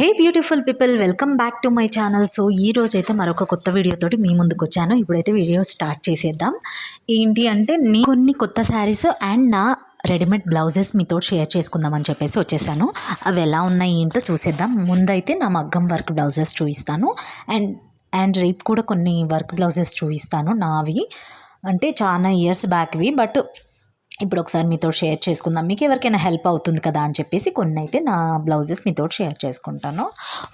Hey beautiful people, welcome back to my channel. So ఈ రోజైతే మరొక కొత్త వీడియోతోటి మీ ముందుకు వచ్చాను. ఇప్పుడైతే వీడియో స్టార్ట్ చేసేద్దాం. ఏంటి అంటే కొన్ని కొత్త శారీస్ అండ్ నా రెడీమేడ్ బ్లౌజెస్ మీతో షేర్ చేసుకుందామని చెప్పేసి వచ్చేసాను. అవి ఎలా ఉన్నాయి ఏంటో చూసేద్దాం. ముందైతే నా మగ్గం వర్క్ బ్లౌజెస్ చూపిస్తాను అండ్ రేపు కూడా కొన్ని వర్క్ బ్లౌజెస్ చూపిస్తాను. నావి అంటే చాలా ఇయర్స్ బ్యాక్వి, బట్ ఇప్పుడు ఒకసారి మీతో షేర్ చేసుకుందాం. మీకు ఎవరికైనా హెల్ప్ అవుతుంది కదా అని చెప్పేసి కొన్ని అయితే నా బ్లౌజెస్ మీతో షేర్ చేసుకుంటాను.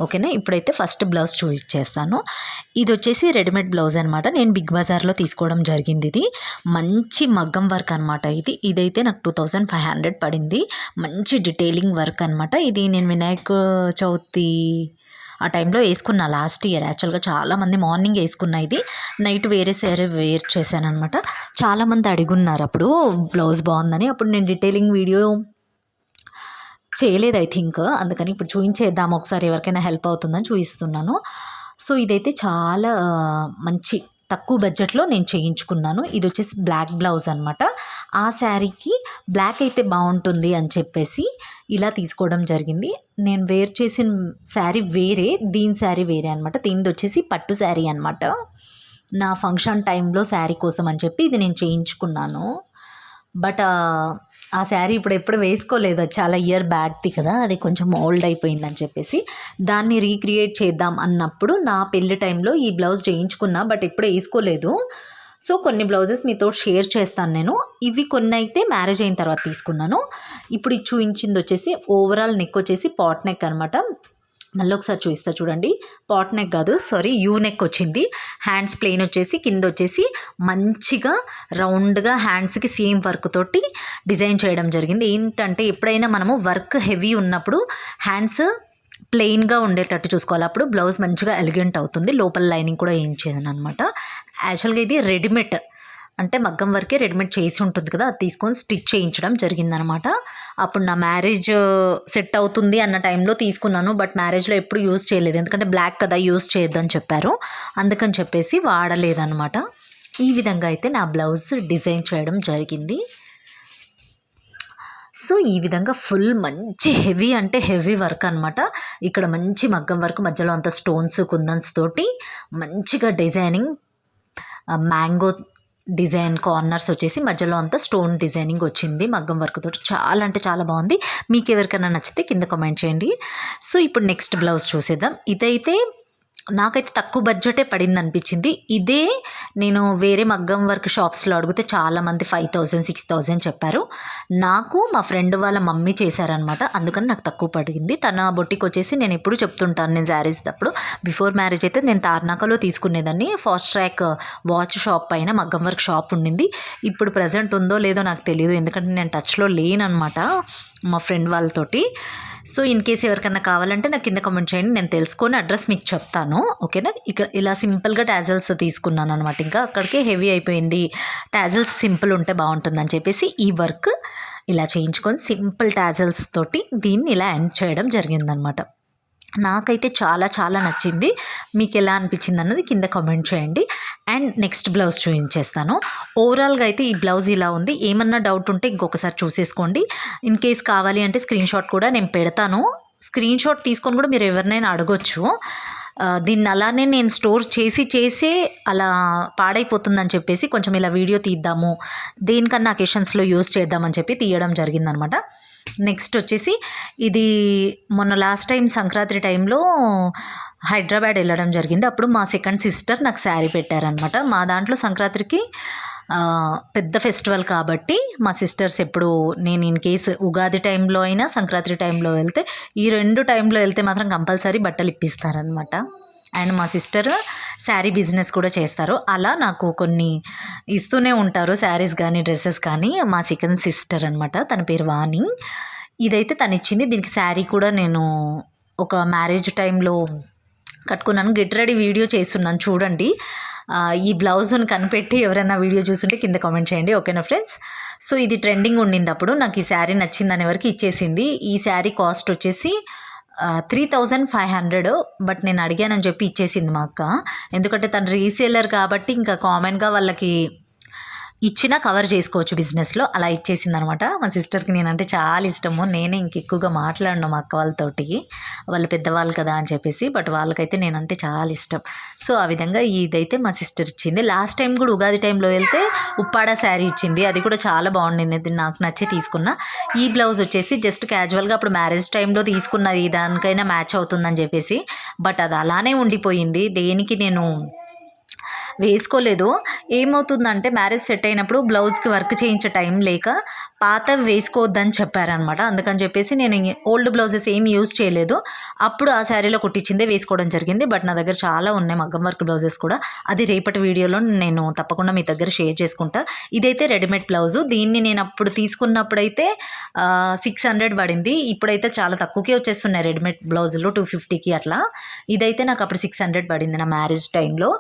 ఓకేనా, ఇప్పుడైతే ఫస్ట్ బ్లౌజ్ చూపించేస్తాను. ఇది వచ్చేసి రెడీమేడ్ బ్లౌజ్ అనమాట. నేను బిగ్ బజార్లో తీసుకోవడం జరిగింది. ఇది మంచి మగ్గం వర్క్ అనమాట. ఇదైతే నాకు 2500 పడింది. మంచి డీటెయిలింగ్ వర్క్ అనమాట. ఇది నేను వినాయక చవితి ఆ టైంలో వేసుకున్నా లాస్ట్ ఇయర్. యాక్చువల్గా చాలామంది మార్నింగ్ వేసుకున్నా, ఇది నైట్ వేరే వేర్ చేశాను అనమాట. చాలామంది అడుగున్నారు అప్పుడు బ్లౌజ్ బాగుందని. అప్పుడు నేను డీటెయిలింగ్ వీడియో చేయలేదు ఐ థింక్, అందుకని ఇప్పుడు చూపించేద్దాం ఒకసారి, ఎవరికైనా హెల్ప్ అవుతుందని చూపిస్తున్నాను. సో ఇదైతే చాలా మంచి తక్కువ బడ్జెట్లో నేను చేయించుకున్నాను. ఇది వచ్చేసి బ్లాక్ బ్లౌజ్ అనమాట. ఆ శారీకి బ్లాక్ అయితే బాగుంటుంది అని చెప్పేసి ఇలా తీసుకోవడం జరిగింది. నేను వేర్ చేసిన శారీ వేరే, దీని శారీ వేరే అనమాట. దీనిది వచ్చేసి పట్టు శారీ అనమాట. నా ఫంక్షన్ టైంలో శారీ కోసం అని చెప్పి ఇది నేను చేయించుకున్నాను. బట్ ఆ శారీ ఎప్పుడు వేసుకోలేదు, చాలా ఇయర్ బ్యాక్ది కదా, అది కొంచెం ఓల్డ్ అయిపోయిందని చెప్పేసి దాన్ని రీక్రియేట్ చేద్దాం అన్నప్పుడు నా పెళ్లి టైంలో ఈ బ్లౌజ్ చేయించుకున్నా, బట్ ఎప్పుడు వేసుకోలేదు. సో కొన్ని బ్లౌజెస్ మీతో షేర్ చేస్తాను నేను. ఇవి కొన్ని అయితే మ్యారేజ్ అయిన తర్వాత తీసుకున్నాను. ఇప్పుడు ఇది చూపించింది వచ్చేసి ఓవరాల్ నెక్ వచ్చేసి పాట్ నెక్ అనమాట. మళ్ళీ ఒకసారి చూపిస్తా చూడండి. పాట్ నెక్ కాదు, సారీ, యూ నెక్ వచ్చింది. హ్యాండ్స్ ప్లెయిన్ వచ్చేసి కింద వచ్చేసి మంచిగా రౌండ్గా హ్యాండ్స్కి సేమ్ వర్క్ తోటి డిజైన్ చేయడం జరిగింది. ఏంటంటే ఎప్పుడైనా మనము వర్క్ హెవీ ఉన్నప్పుడు హ్యాండ్స్ ప్లెయిన్గా ఉండేటట్టు చూసుకోవాలి, అప్పుడు బ్లౌజ్ మంచిగా ఎలిగెంట్ అవుతుంది. లోపల లైనింగ్ కూడా ఏం చేయను అనమాట. యాక్చువల్గా ఇది రెడీమేడ్ అంటే మగ్గం వరకే రెడీమేడ్ చేసి ఉంటుంది కదా, అది తీసుకొని స్టిచ్ చేయించడం జరిగిందనమాట. అప్పుడు నా మ్యారేజ్ సెట్ అవుతుంది అన్న టైంలో తీసుకున్నాను, బట్ మ్యారేజ్లో ఎప్పుడు యూజ్ చేయలేదు, ఎందుకంటే బ్లాక్ కదా యూజ్ చేయొద్దని చెప్పారు, అందుకని చెప్పేసి వాడలేదన్నమాట. ఈ విధంగా అయితే నా బ్లౌజ్ డిజైన్ చేయడం జరిగింది. సో ఈ విధంగా ఫుల్ మంచి హెవీ అంటే హెవీ వర్క్ అనమాట. ఇక్కడ మంచి మగ్గం వర్క్, మధ్యలో అంతా స్టోన్స్ కుందన్స్ తోటి మంచిగా డిజైనింగ్, మ్యాంగో డిజైన్ కార్నర్స్ వచ్చేసి మధ్యలో అంతా స్టోన్ డిజైనింగ్ వచ్చింది మగ్గం వర్క్ తోటి. చాలా అంటే చాలా బాగుంది. మీకు ఎవరికైనా నచ్చితే కింద కామెంట్ చేయండి. సో ఇప్పుడు నెక్స్ట్ బ్లౌజ్ చూసేద్దాం. ఇదైతే నాకైతే తక్కువ బడ్జెటే పడింది అనిపించింది. ఇదే నేను వేరే మగ్గం వర్క్ షాప్స్లో అడిగితే చాలామంది 5000 6000 చెప్పారు. నాకు మా ఫ్రెండ్ వాళ్ళ మమ్మీ చేశారనమాట, అందుకని నాకు తక్కువ పడింది. తన బొట్టికి వచ్చేసి నేను ఎప్పుడు చెప్తుంటాను, నేను శారీస్ అప్పుడు బిఫోర్ మ్యారేజ్ అయితే నేను తార్నాకలో తీసుకునేదాన్ని. ఫాస్ట్ ట్రాక్ వాచ్ షాప్ పైన మగ్గం వర్క్ షాప్ ఉండింది. ఇప్పుడు ప్రజెంట్ ఉందో లేదో నాకు తెలియదు, ఎందుకంటే నేను టచ్లో లేననమాట మా ఫ్రెండ్ వాళ్ళతోటి. సో ఇన్ కేస్ ఎవరికన్నా కావాలంటే నాకు కింద కామెంట్ చేయండి, నేను తెలుసుకొని అడ్రస్ మీకు చెప్తాను. ఓకేనా, ఇక్కడ ఇలా సింపుల్గా టాజిల్స్ తీసుకున్నాను అనమాట. ఇంకా అక్కడికే హెవీ అయిపోయింది, టాజిల్స్ సింపుల్ ఉంటే బాగుంటుందని చెప్పేసి ఈ వర్క్ ఇలా చేయించుకొని సింపుల్ టాజిల్స్ తోటి దీన్ని ఇలా ఎండ్ చేయడం జరిగిందనమాట. నాకైతే చాలా చాలా నచ్చింది. మీకు ఎలా అనిపించింది అన్నది కింద కామెంట్ చేయండి. అండ్ నెక్స్ట్ బ్లౌజ్ చూపించేస్తాను. ఓవరాల్గా అయితే ఈ బ్లౌజ్ ఇలా ఉంది. ఏమన్నా డౌట్ ఉంటే ఇంకొకసారి చూసేసుకోండి. ఇన్ కేస్ కావాలి అంటే స్క్రీన్ షాట్ కూడా నేను పెడతాను. స్క్రీన్ షాట్ తీసుకొని కూడా మీరు ఎవరినైనా అడగొచ్చు. దీన్ని అలానే నేను స్టోర్ చేసే అలా పాడైపోతుందని చెప్పేసి కొంచెం ఇలా వీడియో తీద్దాము, దేనికన్నా అకేషన్స్లో యూజ్ చేద్దామని చెప్పి తీయడం జరిగిందనమాట. నెక్స్ట్ వచ్చేసి ఇది మొన్న లాస్ట్ టైం సంక్రాంతి టైంలో హైదరాబాద్ వెళ్ళడం జరిగింది. అప్పుడు మా సెకండ్ సిస్టర్ నాకు శారీ పెట్టారనమాట. మా దాంట్లో సంక్రాంతికి పెద్ద ఫెస్టివల్ కాబట్టి మా సిస్టర్స్ ఎప్పుడు, నేను ఇన్ కేసు ఉగాది టైంలో అయినా సంక్రాంతి టైంలో వెళ్తే, ఈ రెండు టైంలో వెళ్తే మాత్రం కంపల్సరీ బట్టలు ఇప్పిస్తారనమాట. అండ్ మా సిస్టర్ శారీ బిజినెస్ కూడా చేస్తారు. అలా నాకు కొన్ని ఇస్తూనే ఉంటారు, శారీస్ కానీ డ్రెస్సెస్ కానీ. మా సెకండ్ సిస్టర్ అనమాట, తన పేరు వాణి. ఇదైతే తను ఇచ్చింది. దీనికి శారీ కూడా నేను ఒక మ్యారేజ్ టైంలో కట్టుకున్నాను. గెట్ రెడీ వీడియో చేస్తున్నాను చూడండి. ఈ బ్లౌజ్ను కనిపెట్టి ఎవరైనా వీడియో చూస్తుంటే కింద కామెంట్ చేయండి. ఓకేనా ఫ్రెండ్స్. సో ఇది ట్రెండింగ్ ఉండింది అప్పుడు. నాకు ఈ శారీ నచ్చిందని ఎవరికి ఇచ్చేసింది. ఈ శారీ కాస్ట్ వచ్చేసి 3500, బట్ నేను అడిగానని చెప్పి ఇచ్చేసింది మా అక్క. ఎందుకంటే తను రీసేలర్ కాబట్టి ఇంకా కామన్గా వాళ్ళకి ఇచ్చినా కవర్ చేసుకోవచ్చు బిజినెస్లో, అలా ఇచ్చేసింది అనమాట. మా సిస్టర్కి నేనంటే చాలా ఇష్టము. నేనే ఇంకెక్కువగా మాట్లాడను మా అక్క వాళ్ళతోటి. వాళ్ళు పెద్దవాళ్ళు కదా అని చెప్పేసి. బట్ వాళ్ళకైతే నేనంటే చాలా ఇష్టం. సో ఆ విధంగా ఇదైతే మా సిస్టర్ ఇచ్చింది. లాస్ట్ టైం కూడా ఉగాది టైంలో వెళ్తే ఉప్పాడ శారీ ఇచ్చింది, అది కూడా చాలా బాగుండింది, అది నాకు నచ్చి తీసుకున్నా. ఈ బ్లౌజ్ వచ్చేసి జస్ట్ క్యాజువల్గా అప్పుడు మ్యారేజ్ టైంలో తీసుకున్నది, దానికైనా మ్యాచ్ అవుతుందని చెప్పేసి. బట్ అది అలానే ఉండిపోయింది, దేనికి నేను వేసుకోలేదు. ఏమవుతుందంటే మ్యారేజ్ సెట్ అయినప్పుడు బ్లౌజ్కి వర్క్ చేయించే టైం లేక పాతవి వేసుకోవద్దని చెప్పారనమాట. అందుకని చెప్పేసి నేను ఓల్డ్ బ్లౌజెస్ ఏమి యూజ్ చేయలేదు. అప్పుడు ఆ శారీలో కుట్టించిందే వేసుకోవడం జరిగింది. బట్ నా దగ్గర చాలా ఉన్నాయి మగ్గం వర్క్ బ్లౌజెస్ కూడా, అది రేపటి వీడియోలో నేను తప్పకుండా మీ దగ్గర షేర్ చేసుకుంటా. ఇదైతే రెడీమేడ్ బ్లౌజు, దీన్ని నేను అప్పుడు తీసుకున్నప్పుడైతే 600 పడింది. ఇప్పుడైతే చాలా తక్కువకే వచ్చేస్తున్నాయి రెడీమేడ్ బ్లౌజులు, 250కి అట్లా. ఇదైతే నాకు అప్పుడు 600 పడింది నా మ్యారేజ్ టైంలో.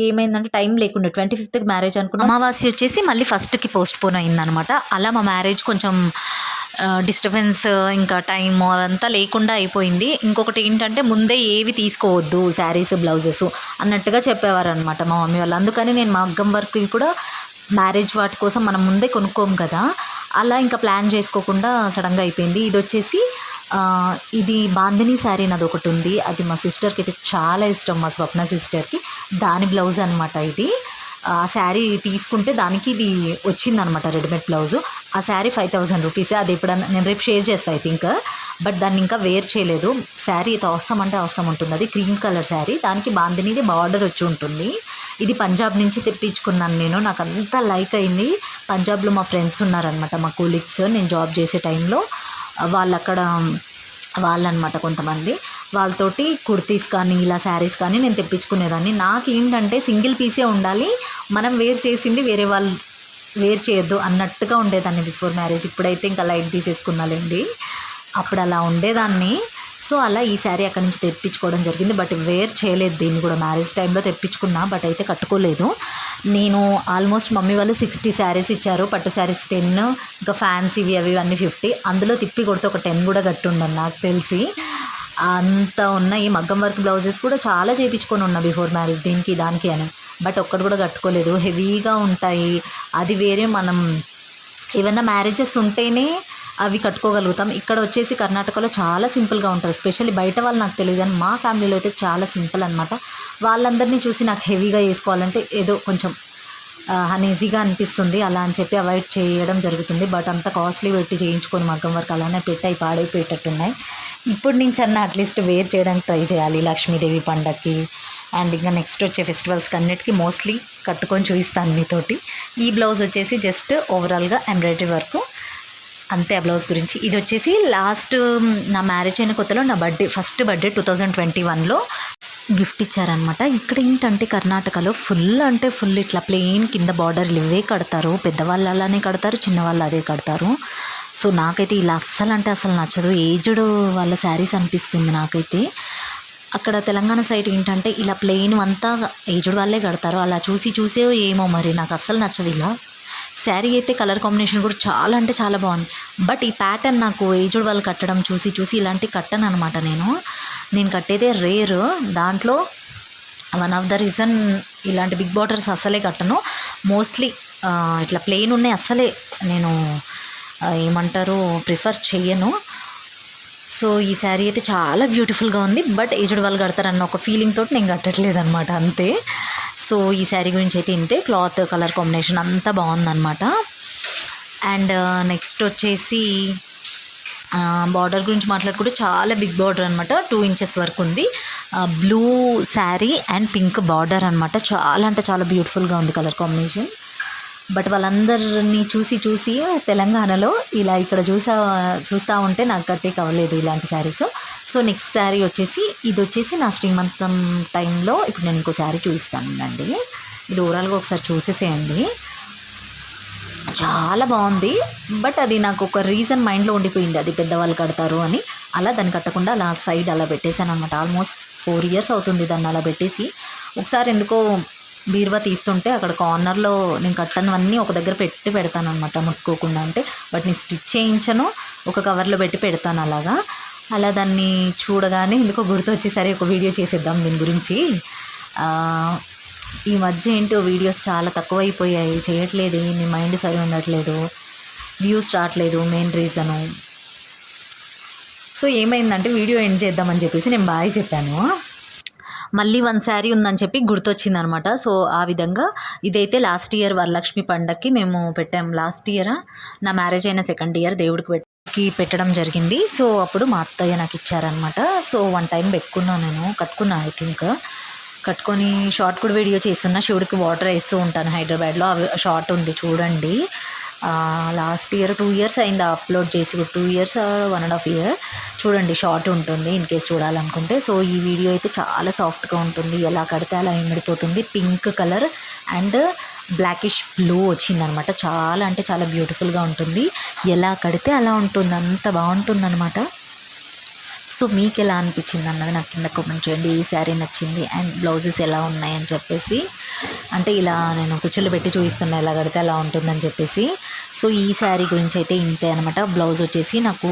ఏమైందంటే టైం లేకుండా 25th మ్యారేజ్ అనుకున్న, అమావాస్య వచ్చేసి మళ్ళీ 1st పోస్ట్ పోన్ అయిందనమాట. అలా మా మ్యారేజ్ కొంచెం డిస్టర్బెన్స్, ఇంకా టైము అదంతా లేకుండా అయిపోయింది. ఇంకొకటి ఏంటంటే ముందే ఏవి తీసుకోవద్దు శారీస్ బ్లౌజెస్ అన్నట్టుగా చెప్పేవారనమాట మా మమ్మీ వాళ్ళు. అందుకని నేను మగ్గం వర్క్ కూడా మ్యారేజ్ వాటి కోసం మనం ముందే కొనుక్కోము కదా, అలా ఇంకా ప్లాన్ చేసుకోకుండా సడన్గా అయిపోయింది. ఇది వచ్చేసి ఇది బాందిని శారీ నాది ఒకటి ఉంది, అది మా సిస్టర్కి అయితే చాలా ఇష్టం, మా స్వప్న సిస్టర్కి. దాని బ్లౌజ్ అనమాట ఇది. ఆ శారీ తీసుకుంటే దానికి ఇది వచ్చిందనమాట రెడీమేడ్ బ్లౌజు. ఆ శారీ 5000 రూపీసే. అది ఎప్పుడన్నా నేను రేపు షేర్ చేస్తాను ఐ థింక్. బట్ దాన్ని ఇంకా వేర్ చేయలేదు. శారీ అయితే అవసరం అంటే అవసరం ఉంటుంది. అది క్రీమ్ కలర్ శారీ, దానికి బాందినిది బార్డర్ వచ్చి ఉంటుంది. ఇది పంజాబ్ నుంచి తెప్పించుకున్నాను నేను, నాకు అంతా లైక్ అయింది. పంజాబ్లో మా ఫ్రెండ్స్ ఉన్నారనమాట, మా కొలీగ్స్, నేను జాబ్ చేసే టైంలో వాళ్ళు అక్కడ వాళ్ళనమాట కొంతమంది. వాళ్ళతోటి కుర్తీస్ కానీ ఇలా శారీస్ కానీ నేను తెప్పించుకునేదాన్ని. నాకు ఏంటంటే సింగిల్ పీసే ఉండాలి, మనం వేర్ చేసింది వేరే వాళ్ళు వేర్ చేయొద్దు అన్నట్టుగా ఉండేదాన్ని బిఫోర్ మ్యారేజ్. ఇప్పుడైతే ఇంకా లైట్ తీసేసుకున్నాలేండి, అప్పుడు అలా ఉండేదాన్ని. సో అలా ఈ శారీ అక్కడి నుంచి తెప్పించుకోవడం జరిగింది. బట్ వేర్ చేయలేదు దీన్ని కూడా, మ్యారేజ్ టైంలో తెప్పించుకున్నా బట్ అయితే కట్టుకోలేదు. నేను ఆల్మోస్ట్ మమ్మీ వాళ్ళు 60 శారీస్ ఇచ్చారు, పట్టు శారీస్ 10, ఇంకా ఫ్యాన్సీవి అవి అన్నీ 50. అందులో తిప్పి కొడితే ఒక 10 కూడా కట్టుండను నాకు తెలిసి, అంత ఉన్నాయి. మగ్గం వర్క్ బ్లౌజెస్ కూడా చాలా చేయించుకొని ఉన్నా బిఫోర్ మ్యారేజ్, దీనికి దానికి అని. బట్ ఒక్కటి కూడా కట్టుకోలేదు, హెవీగా ఉంటాయి. అది వేరే, మనం ఏమైనా మ్యారేజెస్ ఉంటేనే అవి కట్టుకోగలుగుతాం. ఇక్కడ వచ్చేసి కర్ణాటకలో చాలా సింపుల్గా ఉంటారు. స్పెషల్లీ బయట వాళ్ళు నాకు తెలియదు, కానీ మా ఫ్యామిలీలో అయితే చాలా సింపుల్ అనమాట. వాళ్ళందరినీ చూసి నాకు హెవీగా వేసుకోవాలంటే ఏదో కొంచెం అన్ఈజీగా అనిపిస్తుంది, అలా అని చెప్పి అవాయిడ్ చేయడం జరుగుతుంది. బట్ అంత కాస్ట్లీ పెట్టి చేయించుకొని మగ్గం వర్క్ అలానే పెట్టాయి, పాడైపోయేటట్టున్నాయి. ఇప్పుడు నుంచి అన్న అట్లీస్ట్ వేర్ చేయడానికి ట్రై చేయాలి లక్ష్మీదేవి పండగకి అండ్ ఇంకా నెక్స్ట్ వచ్చే ఫెస్టివల్స్కి అన్నిటికీ మోస్ట్లీ కట్టుకొని చూపిస్తాను మీతోటి. ఈ బ్లౌజ్ వచ్చేసి జస్ట్ ఓవరాల్గా ఎంబ్రాయిడరీ వర్క్ అంతే. ఆ బ్లౌజ్ గురించి ఇది వచ్చేసి లాస్ట్ నా మ్యారేజ్ అయిన కొత్తలో నా ఫస్ట్ బర్త్డే 2021లో గిఫ్ట్ ఇచ్చారనమాట. ఇక్కడ ఏంటంటే కర్ణాటకలో ఫుల్ అంటే ఫుల్ ఇట్లా ప్లెయిన్ కింద బార్డర్లు ఇవే కడతారు, పెద్దవాళ్ళు అలానే కడతారు, చిన్నవాళ్ళు అదే కడతారు. సో నాకైతే ఇలా అస్సలు అంటే అసలు నచ్చదు, ఏజ్డ్ వాళ్ళ శారీస్ అనిపిస్తుంది నాకైతే. అక్కడ తెలంగాణ సైడ్ ఏంటంటే ఇలా ప్లెయిన్ అంతా ఏజ్డ్ వాళ్ళే కడతారు, అలా చూసే ఏమో మరి నాకు అస్సలు నచ్చవు ఇలా. శారీ అయితే కలర్ కాంబినేషన్ కూడా చాలా అంటే చాలా బాగుంది. బట్ ఈ ప్యాటర్న్ నాకు ఏజ్డ్ వాళ్ళు కట్టడం చూసి ఇలాంటివి కట్టను అనమాట. నేను కట్టేదే రేర్. దాంట్లో వన్ ఆఫ్ ద రీజన్ ఇలాంటి బిగ్ బార్డర్స్ అస్సలే కట్టను. మోస్ట్లీ ఇట్లా ప్లెయిన్ ఉన్నాయి అస్సలే నేను ఏమంటారు ప్రిఫర్ చెయ్యను. సో ఈ శారీ అయితే చాలా బ్యూటిఫుల్గా ఉంది. బట్ ఏజ్డ్ వాళ్ళు కడతారన్న ఒక ఫీలింగ్ తోటి నేను కట్టట్లేదు అనమాట, అంతే. సో ఈ శారీ గురించి అయితే ఇంతే. క్లాత్ కలర్ కాంబినేషన్ అంతా బాగుందన్నమాట. అండ్ నెక్స్ట్ వచ్చేసి బార్డర్ గురించి మాట్లాడుకుంటే చాలా బిగ్ బార్డర్ అనమాట, 2 inches వరకు ఉంది. Blue sari and pink border అనమాట. చాలా అంటే చాలా బ్యూటిఫుల్గా ఉంది కలర్ కాంబినేషన్. బట్ వాళ్ళందరినీ చూసి తెలంగాణలో ఇలా ఇక్కడ చూస్తూ ఉంటే నాకు కట్టేకి అవ్వలేదు ఇలాంటి శారీస్. సో నెక్స్ట్ శారీ వచ్చేసి ఇది వచ్చేసి నా శ్రీమంతం టైంలో, ఇప్పుడు నేను ఇంకో శారీ చూపిస్తాను అండి. ఇది ఓవరాల్గా ఒకసారి చూసేసేయండి, చాలా బాగుంది. బట్ అది నాకు ఒక రీజన్ మైండ్లో ఉండిపోయింది, అది పెద్దవాళ్ళు కడతారు అని. అలా దాన్ని కట్టకుండా అలా సైడ్ అలా పెట్టేశాను అనమాట. ఆల్మోస్ట్ 4 years అవుతుంది దాన్ని అలా పెట్టేసి. ఒకసారి ఎందుకో బీరువా తీస్తుంటే అక్కడ కార్నర్లో నేను కట్టనివన్నీ ఒక దగ్గర పెడతాను అనమాట, ముట్టుకోకుండా. అంటే వాటిని స్టిచ్ చేయించను, ఒక కవర్లో పెట్టి పెడతాను అలాగా. అలా దాన్ని చూడగానే ఎందుకో గుర్తు వచ్చేసరి ఒక వీడియో చేసేద్దాం దీని గురించి. ఈ మధ్య ఏంటో వీడియోస్ చాలా తక్కువైపోయాయి, చేయట్లేదు, మీ మైండ్ సరి ఉండట్లేదు, వ్యూస్ రావట్లేదు, మెయిన్ రీజను. సో ఏమైందంటే వీడియో ఎండ్ చేద్దామని చెప్పేసి నేను బాయ్ చెప్పాను. మళ్ళీ 1 శారీ ఉందని చెప్పి గుర్తొచ్చిందనమాట. సో ఆ విధంగా ఇదైతే లాస్ట్ ఇయర్ వరలక్ష్మి పండగకి మేము పెట్టాం. లాస్ట్ ఇయర్ నా మ్యారేజ్ అయిన సెకండ్ ఇయర్ దేవుడికి పెట్టడం జరిగింది. సో అప్పుడు మా అత్తయ్య నాకు ఇచ్చారనమాట. సో 1 టైం పెట్టుకున్నాను, నేను కట్టుకున్నాను. ఐ థింక్ కట్టుకొని షార్ట్ కూడా వీడియో చేస్తున్నా. శివుడికి వాటర్ వేస్తూ ఉంటాను హైదరాబాద్లో. అవి షార్ట్ ఉంది చూడండి. లాస్ట్ ఇయర్ 2 ఇయర్స్ అయింది అప్లోడ్ చేసి, 2 ఇయర్స్ 1.5 ఇయర్ చూడండి. షార్ట్ ఉంటుంది ఇన్ కేస్ చూడాలనుకుంటే. సో ఈ వీడియో అయితే చాలా సాఫ్ట్గా ఉంటుంది, ఎలా కడితే అలా ఇమిడిపోతుంది. Pink colour and blackish blue వచ్చిందనమాట. చాలా అంటే చాలా బ్యూటిఫుల్గా ఉంటుంది, ఎలా కడితే అలా ఉంటుంది, అంత బాగుంటుంది అనమాట. సో మీకు ఎలా అనిపించింది అన్నది నాకు కింద కామెంట్ చేయండి. ఈ శారీ నచ్చింది అండ్ బ్లౌజెస్ ఎలా ఉన్నాయని చెప్పేసి, అంటే ఇలా నేను కుచ్చులు పెట్టి చూపిస్తున్నా ఎలా కడితే అలా ఉంటుందని చెప్పేసి. సో ఈ శారీ గురించి అయితే ఇంతే అనమాట. బ్లౌజ్ వచ్చేసి నాకు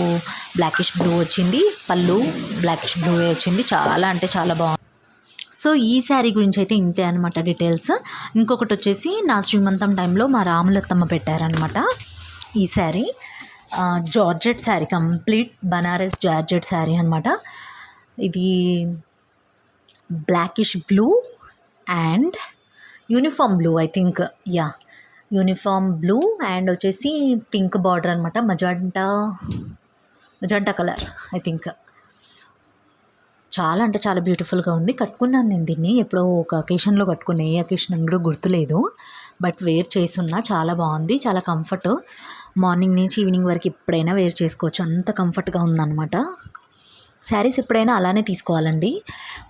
బ్లాకిష్ బ్లూ వచ్చింది, పళ్ళు బ్లాకిష్ బ్లూ వచ్చింది. చాలా అంటే చాలా బాగుంది. సో ఈ శారీ గురించి అయితే ఇంతే అనమాట డీటెయిల్స్. ఇంకొకటి వచ్చేసి నా శ్రీమంతం టైంలో మా రాములత్తమ్మ పెట్టారనమాట ఈ sari. Georgette sari, complete Banaras georgette sari అనమాట. ఇది blackish blue and uniform blue, I think uniform blue and వచ్చేసి పింక్ బార్డర్ అనమాట. Magenta colour I think. చాలా అంటే చాలా బ్యూటిఫుల్గా ఉంది. కట్టుకున్నాను నేను దీన్ని ఎప్పుడో ఒక అకేషన్లో కట్టుకున్నా, ఏ అకేషన్ అని కూడా గుర్తులేదు, బట్ వేర్ చేసున్నా. చాలా బాగుంది, చాలా కంఫర్ట్. మార్నింగ్ నుంచి ఈవినింగ్ వరకు ఎప్పుడైనా వేర్ చేసుకోవచ్చు, అంత కంఫర్ట్గా ఉందన్నమాట. శారీస్ ఎప్పుడైనా అలానే తీసుకోవాలండి,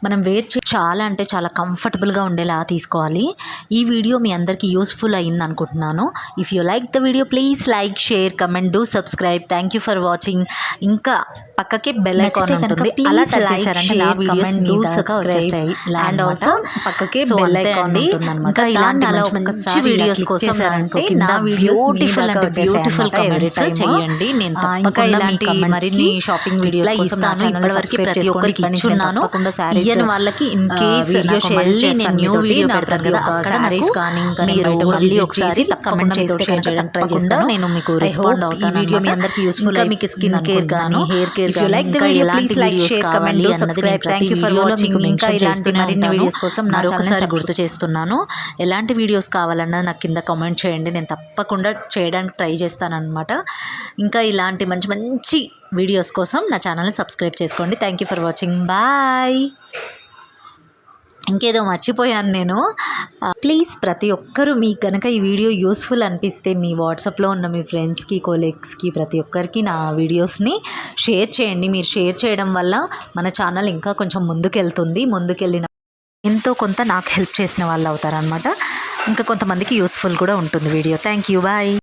మనం వేర్ చాలా అంటే చాలా కంఫర్టబుల్గా ఉండేలా తీసుకోవాలి. ఈ వీడియో మీ అందరికీ యూస్ఫుల్ అయ్యింది అనుకుంటున్నాను. If you like the video please like, share, comment, do subscribe. Thank you for watching. ఇంకా పక్కకి బెల్ ఐకాన్ ఉంటుంది, అలా టచ్ చేశారంటే నా వీడియోస్ మీ దాకా వచ్చేస్తాయి. అండ్ ఆల్సో పక్కకి బెల్ ఐకాన్ ఉంటుందన్నమాట. ఇంకా ఇలాంటి మంచి వీడియోస్ కోసం నా బ్యూటిఫుల్ కమెంట్స్ చేయండి. నేను తప్పకుండా ఇలాంటి మరిన్ని షాపింగ్ వీడియోస్ కోసం నా ఛానల్ సబ్స్క్రైబ్ చేసుకోండి. ఇచ్చున్నాను ఇయన్ వాళ్ళకి ఇన్ కేస్ వీడియో షేర్ చేసి న్యూ వీడియో పెడతాను కదా, అక్కడ సారీస్ కానీ ఇంకా మీరు మళ్ళీ ఒకసారి కమెంట్ చేస్తే చేయడానికి ట్రై చేస్తాను. నేను మీకు రెస్పాండ్ అవుతాను. ఈ వీడియో మీ అందరికీ యూస్ఫుల్. మీకు స్కిన్ కేర్ కానీ hair care, if you like the video please like, share, comment, do subscribe. Thank you for watching. ఇంకా ఇలాంటి మరిన్ని వీడియోస్ కోసం నా ఒకసారి గుర్తు చేస్తున్నాను. ఎలాంటి వీడియోస్ కావాలన్నది నాకు కింద కామెంట్ చేయండి, నేను తప్పకుండా చేయడానికి ట్రై చేస్తాను అనమాట. ఇంకా ఇలాంటి మంచి మంచి వీడియోస్ కోసం నా ఛానల్ని సబ్స్క్రైబ్ చేసుకోండి. Thank you for watching. Bye. ఇంకేదో మర్చిపోయాను నేను. ప్లీజ్ ప్రతి ఒక్కరూ మీకు కనుక ఈ వీడియో యూస్ఫుల్ అనిపిస్తే మీ వాట్సాప్లో ఉన్న మీ ఫ్రెండ్స్కి, కొలీగ్స్కి ప్రతి ఒక్కరికి నా వీడియోస్ని షేర్ చేయండి. మీరు షేర్ చేయడం వల్ల మన ఛానల్ ఇంకా కొంచెం ముందుకెళ్ళిన ఎంతో కొంత నాకు హెల్ప్ చేసిన వాళ్ళు అవుతారనమాట. ఇంకా కొంతమందికి యూస్ఫుల్ కూడా ఉంటుంది వీడియో. Thank you. బాయ్.